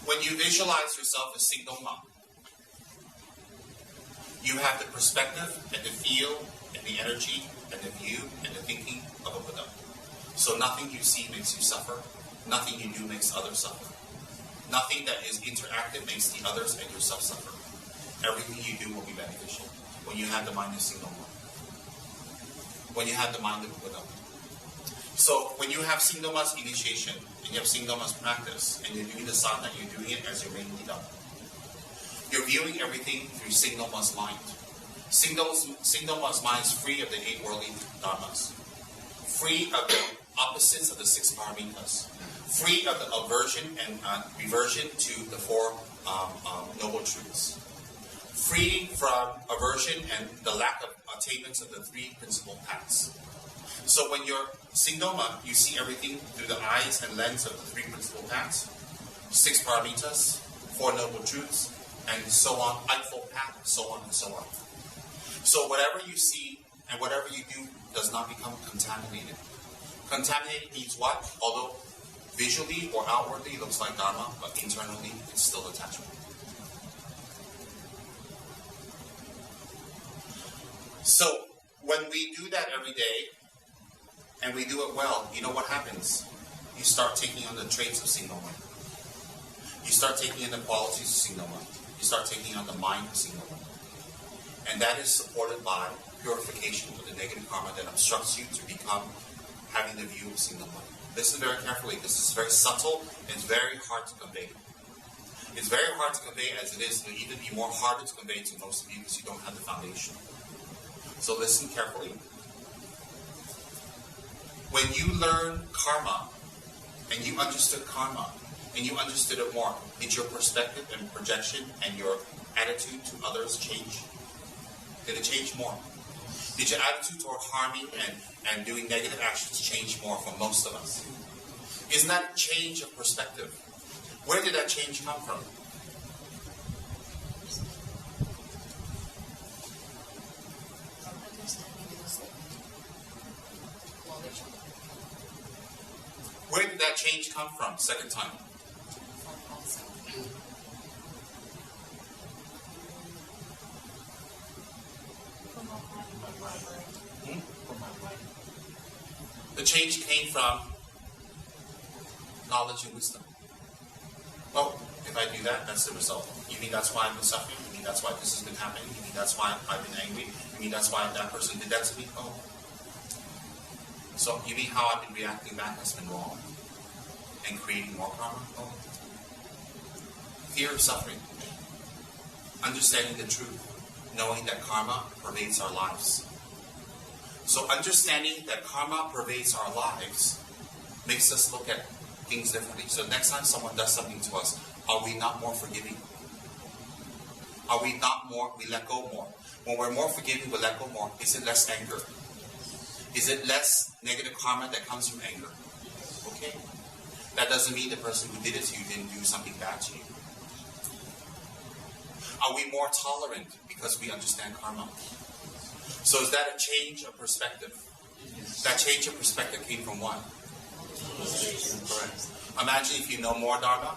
When you visualize yourself as Singdoma, you have the perspective and the feel and the energy and the view and the thinking of a Buddha. So nothing you see makes you suffer. Nothing you do makes others suffer. Nothing that is interactive makes the others and yourself suffer. Everything you do will be beneficial when you have the mind of Singdoma. When you have the mind of Buddha. So when you have Singdoma's initiation, and you have Singdoma's practice, and you're doing the sadhana, you're doing it as your main leader. You're viewing everything through Singdoma's mind. Singdoma's mind is free of the 8 worldly dharmas, free of the opposites of the 6 paramitas, free of the aversion and reversion to the 4 noble truths, free from aversion and the lack of attainments of the 3 principal paths. So when you're Singdoma, you see everything through the eyes and lens of the 3 principal paths, 6 paramitas, 4 noble truths, and so on, Eightfold Path, so on and so on. So whatever you see and whatever you do does not become contaminated. Contaminated means what? Although visually or outwardly it looks like Dharma, but internally it's still attachment. So when we do that every day, and we do it well, you know what happens? You start taking on the traits of Singdoma. You start taking in the qualities of Singdoma. You start taking on the mind of Singdoma. And that is supported by purification of the negative karma that obstructs you to become having the view of Singdoma. Listen very carefully. This is very subtle and it's very hard to convey. It's very hard to convey as it is. It will even be more harder to convey to most of you because you don't have the foundation. So listen carefully. When you learn karma, and you understood karma, and you understood it more, did your perspective and projection and your attitude to others change? Did it change more? Did your attitude toward harming and doing negative actions change more for most of us? Isn't that a change of perspective? Where did that change come from? Where did that change come from? Second time. The change came from knowledge and wisdom. Oh, if I do that, that's the result. You mean that's why I've been suffering? You mean that's why this has been happening? You mean that's why I've been angry? You mean that's why that person did that to me? Oh. So you mean how I've been reacting back has been wrong? And creating more karma? Oh. Fear of suffering. Understanding the truth. Knowing that karma pervades our lives. So understanding that karma pervades our lives makes us look at things differently. So next time someone does something to us, are we not more forgiving? Are we not more, we let go more? When we're more forgiving, we let go more. Is it less anger? Is it less negative karma that comes from anger? Okay. That doesn't mean the person who did it to you didn't do something bad to you. Are we more tolerant because we understand karma? So is that a change of perspective? That change of perspective came from what? Correct. Imagine if you know more Dharma,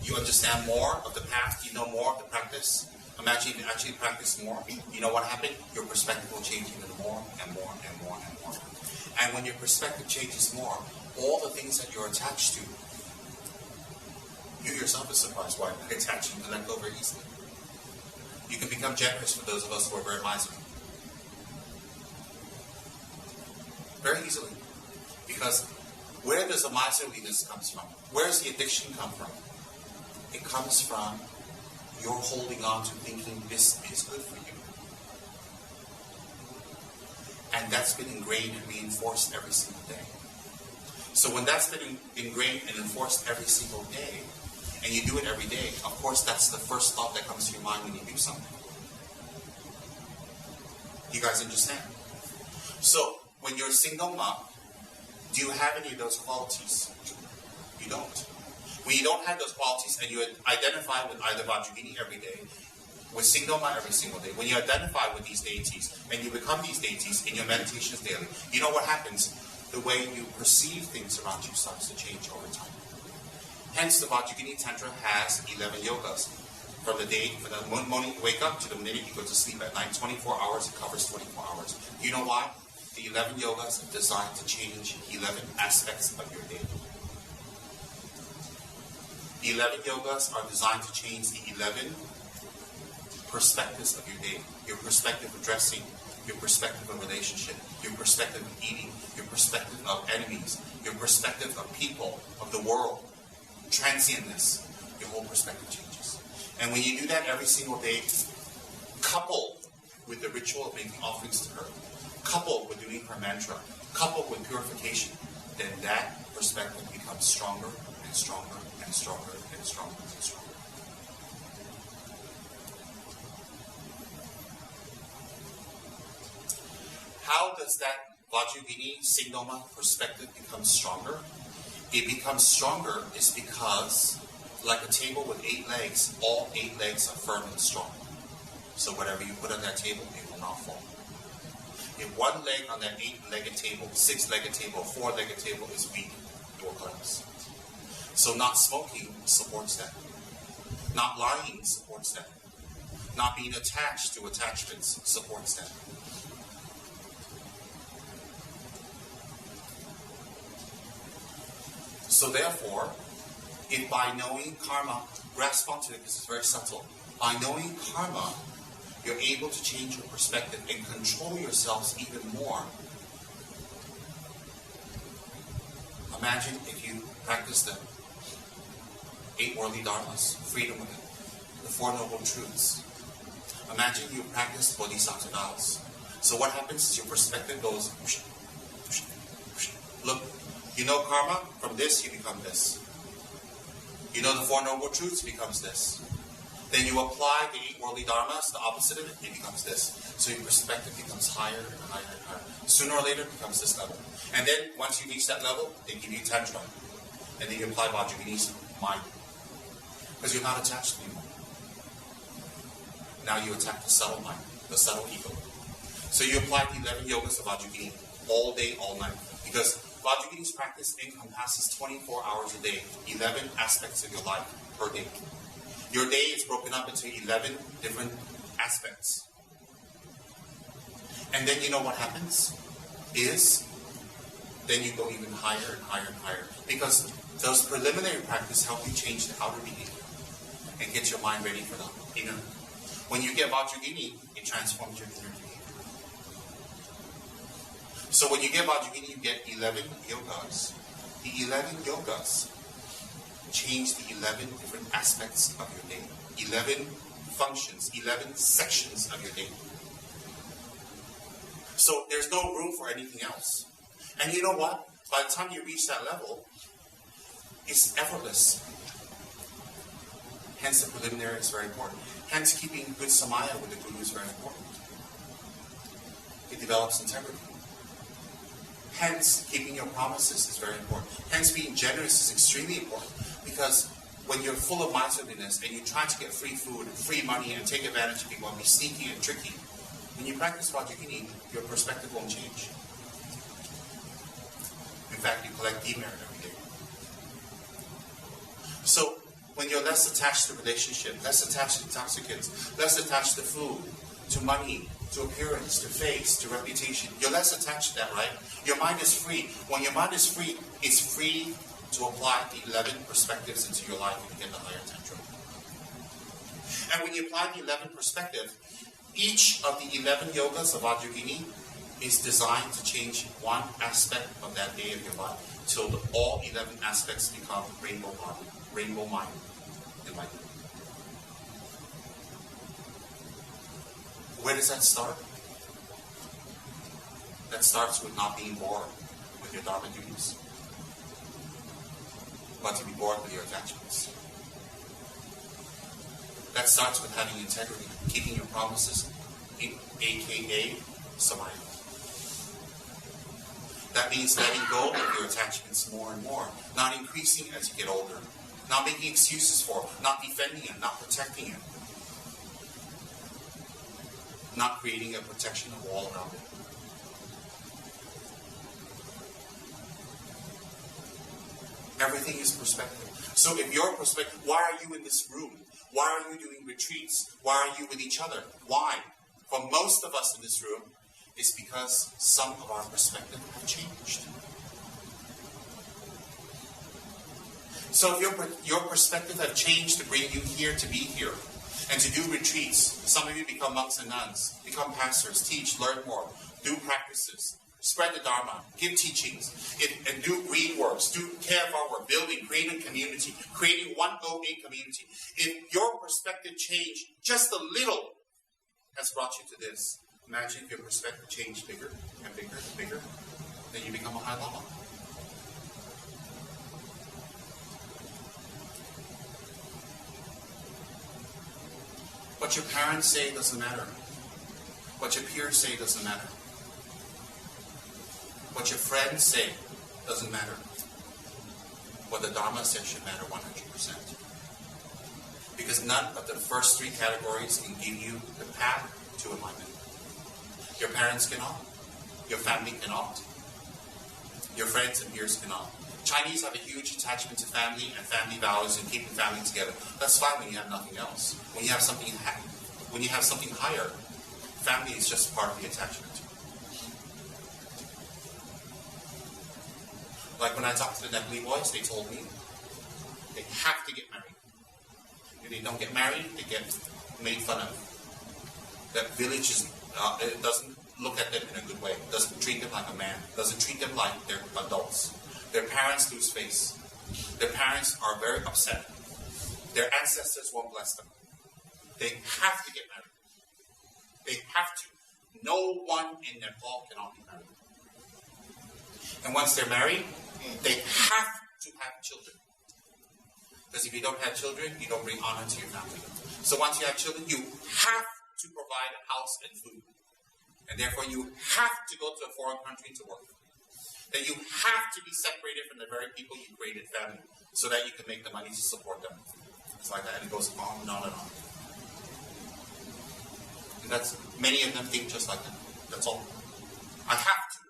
you understand more of the path, you know more of the practice. Imagine if you actually practice more, you know what happened? Your perspective will change even more and more and more and more. And when your perspective changes more, all the things that you're attached to, you yourself are surprised why you're attached. You can let go very easily. You can become generous for those of us who are very miserly. Very easily. Because where does the miserliness comes from? Where does the addiction come from? It comes from your holding on to thinking this is good for you. And that's been ingrained and reinforced every single day. So when that's been ingrained and enforced every single day, and you do it every day, of course that's the first thought that comes to your mind when you do something. You guys understand? So, when you're Singdoma, do you have any of those qualities? You don't. When you don't have those qualities and you identify with either Vajrayini every day, with Singdoma every single day, when you identify with these deities and you become these deities in your meditations daily, you know what happens? The way you perceive things around you starts to change over time. Hence, the Vajrayogini Tantra has 11 yogas. From the morning you wake up to the minute you go to sleep at night, 24 hours, it covers 24 hours. You know why? The 11 yogas are designed to change 11 aspects of your day. The 11 yogas are designed to change the 11 perspectives of your day. Your perspective of dressing, your perspective of relationship, your perspective of eating, your perspective of enemies, your perspective of people, of the world, transientness. Your whole perspective changes. And when you do that every single day, coupled with the ritual of making offerings to her, coupled with doing her mantra, coupled with purification, then that perspective becomes stronger and stronger and stronger and stronger and stronger. How does that Vajrayogini Signoma perspective become stronger? It becomes stronger is because, like a table with 8 legs, all 8 legs are firm and strong. So whatever you put on that table, it will not fall. If one leg on that 8-legged table, 6-legged table, 4-legged table is weak, it will collapse. So not smoking supports that. Not lying supports that. Not being attached to attachments supports that. So therefore, if by knowing karma, grasp onto it because it's very subtle. By knowing karma, you're able to change your perspective and control yourselves even more. Imagine if you practice the 8 worldly dharmas, freedom within, the 4 noble truths. Imagine you practice bodhisattva vows. So what happens is your perspective goes, whoosh, whoosh, whoosh. Look, you know karma, from this you become this. You know the 4 noble truths, becomes this. Then you apply the 8 worldly dharmas, the opposite of it, it becomes this. So your perspective becomes higher and higher and higher. Sooner or later it becomes this level. And then once you reach that level, they give you Tantra. And then you apply Vajrayogini's mind. Because you're not attached anymore. Now you attack the subtle mind, the subtle ego. So you apply the 11 yogas of Vajrayogini all day, all night. Because Vajrayogini's practice encompasses 24 hours a day, 11 aspects of your life per day. Your day is broken up into 11 different aspects. And then you know what happens? Then you go even higher and higher and higher. Because those preliminary practices help you change the outer behavior and get your mind ready for the inner. When you get Vajrayogini, it transforms your inner behavior. So when you get Vajrayogini, you get 11 yogas. The 11 yogas change the 11 different aspects of your day. 11 functions, 11 sections of your day. So there's no room for anything else. And you know what? By the time you reach that level, it's effortless. Hence the preliminary is very important. Hence keeping good samaya with the guru is very important. It develops integrity. Hence keeping your promises is very important. Hence being generous is extremely important. Because when you're full of miserliness and you try to get free food and free money and take advantage of people and be sneaky and tricky, when you practice Vajrayogini, your perspective won't change. In fact, you collect demerit every day. So when you're less attached to relationship, less attached to intoxicants, less attached to food, to money, to appearance, to face, to reputation, you're less attached to that, right? Your mind is free. When your mind is free, it's free to apply the 11 perspectives into your life and you get the higher Tantra. And when you apply the 11 perspective, each of the 11 yogas of Vajrayogini is designed to change one aspect of that day of your life till all 11 aspects become rainbow body, rainbow mind, enlightenment. Where does that start? That starts with not being bored with your dharma duties, but to be bored with your attachments. That starts with having integrity, keeping your promises, aka samaya. That means letting go of your attachments more and more, not increasing as you get older, not making excuses for it, not defending it, not protecting it, not creating a protection wall around it. . Everything is perspective. So if your perspective, why are you in this room? Why are you doing retreats? Why are you with each other? Why? For most of us in this room, it's because some of our perspective have changed. So if your perspective have changed to bring you here to be here, and to do retreats, some of you become monks and nuns, become pastors, teach, learn more, do practices, spread the Dharma, give teachings, and do green works, do care of our work, building, creating community, creating 108 community. If your perspective change just a little has brought you to this, imagine if your perspective changed bigger and bigger and bigger, then you become a High Lama. What your parents say doesn't matter. What your peers say doesn't matter. What your friends say doesn't matter. What the Dharma says should matter 100%. Because none of the first three categories can give you the path to enlightenment. Your parents cannot. Your family cannot. Your friends and peers cannot. Chinese have a huge attachment to family and family values and keeping family together. That's fine when you have nothing else. When you have something higher, family is just part of the attachment. Like when I talked to the Nepali boys, they told me they have to get married. If they don't get married, they get made fun of. That village it doesn't look at them in a good way. Doesn't treat them like a man. Doesn't treat them like they're adults. Their parents lose face. Their parents are very upset. Their ancestors won't bless them. They have to get married. They have to. No one in Nepal cannot be married. And once they're married, they have to have children. Because if you don't have children, you don't bring honor to your family. So once you have children, you have to provide a house and food. And therefore you have to go to a foreign country to work. Then you have to be separated from the very people you created family, so that you can make the money to support them. It's like that, and it goes on and on and on. And that's, many of them think just like that. That's all. I have to.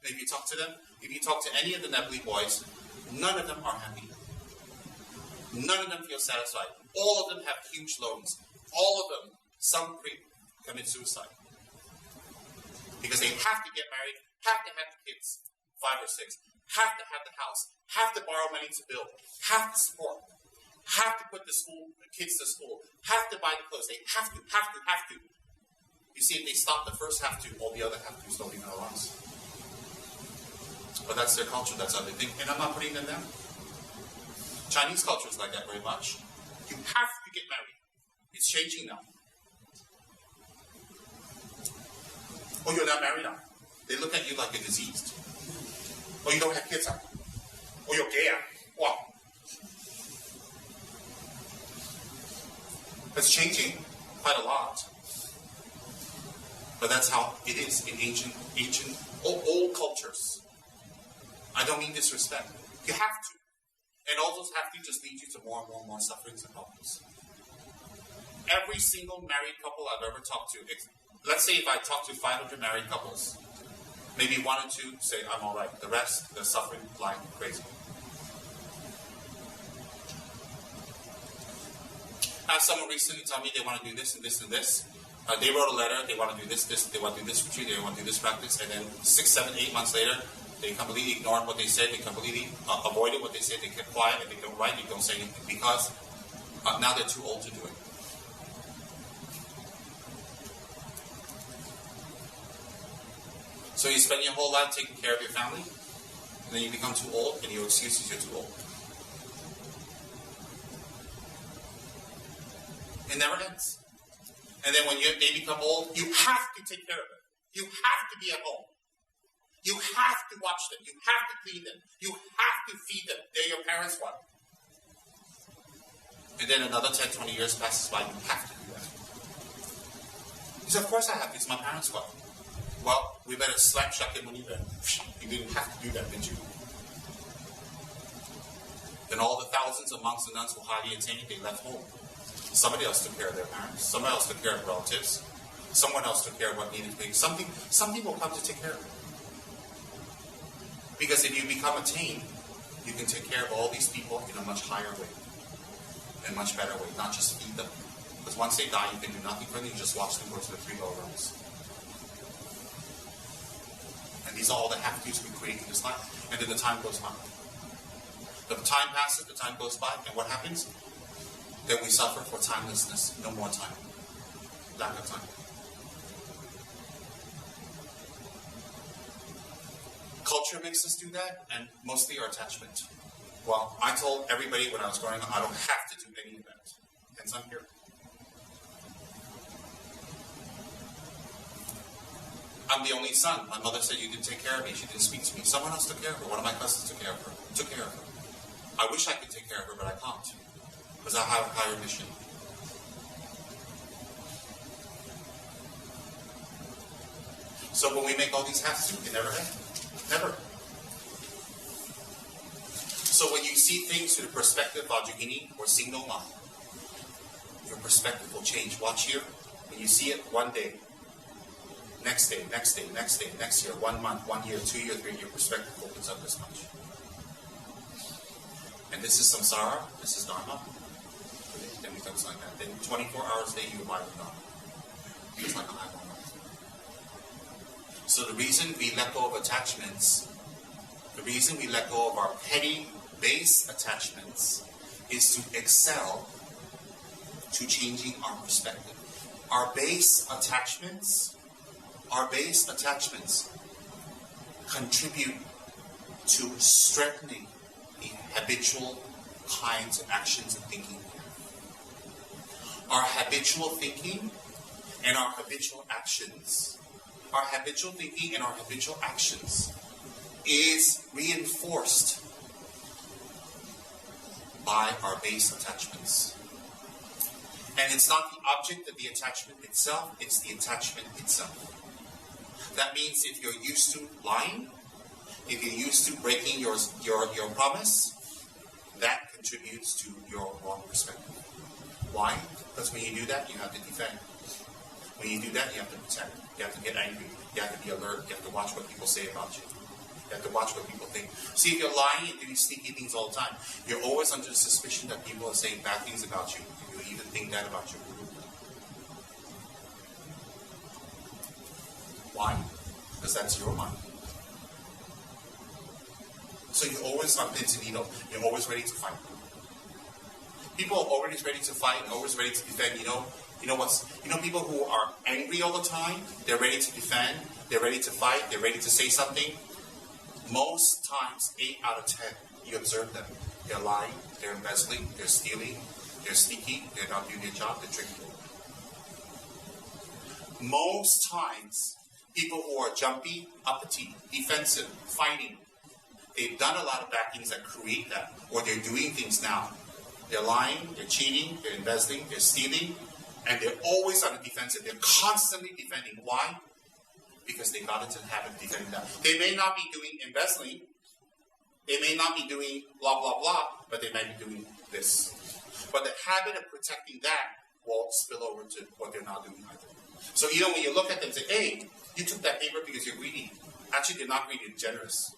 And if you talk to them, if you talk to any of the Nepali boys, none of them are happy. None of them feel satisfied. All of them have huge loans. All of them, some commit suicide. Because they have to get married, have to have the kids, 5 or 6, have to have the house, have to borrow money to build, have to support, have to put the kids to school, have to buy the clothes. They have to. You see, if they stop the first have to, all the other have to's don't even arise. But that's their culture, that's how they think. And I'm not putting them down. Chinese culture is like that very much. You have to get married. It's changing now. Oh, you're not married now. They look at you like you're diseased. Oh, you don't have kids now. Oh, you're gay now. Wow. It's changing quite a lot. But that's how it is in ancient, old cultures. I don't mean disrespect. You have to. And all those have to just lead you to more and more and more sufferings and problems. Every single married couple I've ever talked to, let's say if I talk to 500 married couples, maybe 1 or 2 say, I'm all right. The rest, they're suffering like crazy. I had someone recently tell me they want to do this and this and this. They wrote a letter, they want to do this, they want to do this retreat, they want to do this practice, and then 6, 7, 8 months later, they completely ignored what they said, they completely avoided what they said, they kept quiet, and they don't write, they don't say anything, because now they're too old to do it. So you spend your whole life taking care of your family, and then you become too old, and your excuse is you're too old. It never ends. And then when they become old, you have to take care of them. You have to be at home. You have to watch them. You have to clean them. You have to feed them. They're your parents' one. And then another 10, 20 years passes by, you have to do that. He said, of course I have to. It's my parents' one. Well, we better slap shak him when you didn't have to do that, did you? Then all the thousands of monks and nuns who highly attained, they left home. Somebody else took care of their parents. Somebody else took care of relatives. Someone else took care of what needed to be. Something will come to take care of it. Because if you become attained, you can take care of all these people in a much higher way, and much better way, not just feed them. Because once they die, you can do nothing for them, you just watch them go to the 3 lower realms. And these are all the have-tos we create in this life. And then the time goes by. The time passes, the time goes by, and what happens? Then we suffer for timelessness, no more time. Lack of time. Culture makes us do that, and mostly our attachment. Well, I told everybody when I was growing up, I don't have to do any of that. Hence I'm here. I'm the only son. My mother said you didn't take care of me. She didn't speak to me. Someone else took care of her. One of my cousins took care of her. I wish I could take care of her, but I can't. Because I have a higher mission. So when we make all these have-tos, it never ends. Never. So when you see things through the perspective of Vajrayini or Signal Mind, your perspective will change. Watch here. When you see it one day, next day, next day, next day, next year, 1 month, 1 year, 2 year, 3 year, your perspective opens up this much. And this is samsara, this is dharma. Then it becomes like that. Then 24 hours a day you abide with dharma. It's like a high one. So the reason we let go of attachments, the reason we let go of our petty base attachments is to excel to changing our perspective. Our base attachments contribute to strengthening the habitual kinds of actions and thinking. Our habitual thinking and our habitual actions is reinforced by our base attachments. And it's not the object of the attachment itself, it's the attachment itself. That means if you're used to lying, if you're used to breaking your promise, that contributes to your wrong perspective. Why? Because when you do that, you have to defend. When you do that, you have to protect. You have to get angry. You have to be alert. You have to watch what people say about you. You have to watch what people think. See, if you're lying and doing sneaky things all the time, you're always under the suspicion that people are saying bad things about you. You even think that about your guru. Why? Because that's your mind. So you're always on pins and needles. You're always ready to fight. People are always ready to fight and always ready to defend. You know people who are angry all the time, they're ready to defend, they're ready to fight, they're ready to say something. Most times, 8 out of 10, you observe them. They're lying, they're embezzling, they're stealing, they're sneaky, they're not doing their job, they're drinking. Most times, people who are jumpy, uppity, defensive, fighting, they've done a lot of bad things that create that, or they're doing things now. They're lying, they're cheating, they're embezzling, they're stealing, and they're always on the defensive. They're constantly defending. Why? Because they got into the habit of defending that. They may not be doing embezzling, they may not be doing blah, blah, blah, but they might be doing this. But the habit of protecting that will spill over to what they're not doing either. So when you look at them and say, hey, you took that paper because you're greedy. Actually, they're not greedy, they're generous.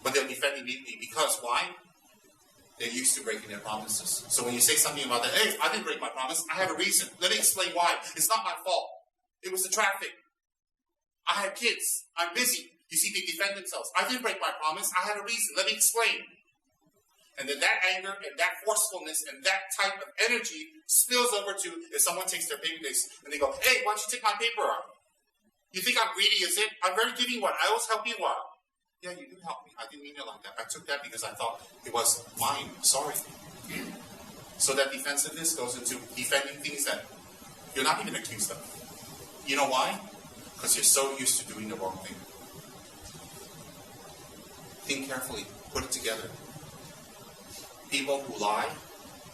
But they'll defend immediately because why? They're used to breaking their promises. So when you say something about that, hey, I didn't break my promise, I have a reason. Let me explain why. It's not my fault. It was the traffic. I had kids. I'm busy. You see, they defend themselves. I didn't break my promise. I had a reason. Let me explain. And then that anger and that forcefulness and that type of energy spills over to if someone takes their paper and they go, hey, why don't you take my paper out? You think I'm greedy, is it? I'm very giving one. I always help you one. Yeah, you do help me. I didn't mean it like that. I took that because I thought it was mine. Sorry. So that defensiveness goes into defending things that you're not even accused of. You know why? Because you're so used to doing the wrong thing. Think carefully. Put it together. People who lie,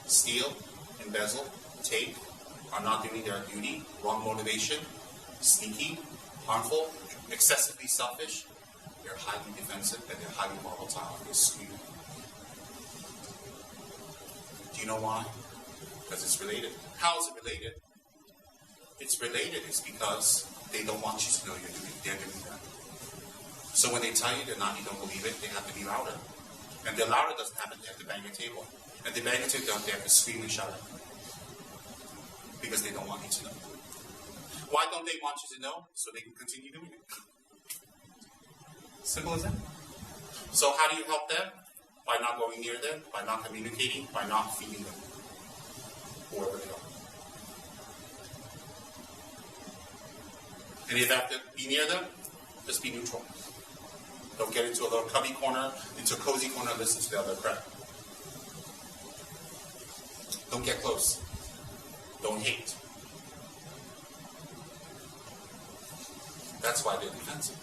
steal, embezzle, take, are not doing their duty, wrong motivation, sneaky, harmful, excessively selfish, they're highly defensive and they're highly volatile. They're skewed. Do you know why? Because it's related. How is it related? It's related is because they don't want you to know they're doing that. So when they tell you they're not, you don't believe it, they have to be louder. And the louder doesn't happen, they have to bang your table. And they bang your table, they have to scream and shout it. Because they don't want you to know. Why don't they want you to know? So they can continue doing it. Simple as that. So how do you help them? By not going near them, by not communicating, by not feeding them. Wherever they are. And if you have to be near them, just be neutral. Don't get into a little cubby corner, into a cozy corner, and listen to the other crap. Don't get close. Don't hate. That's why they're defensive.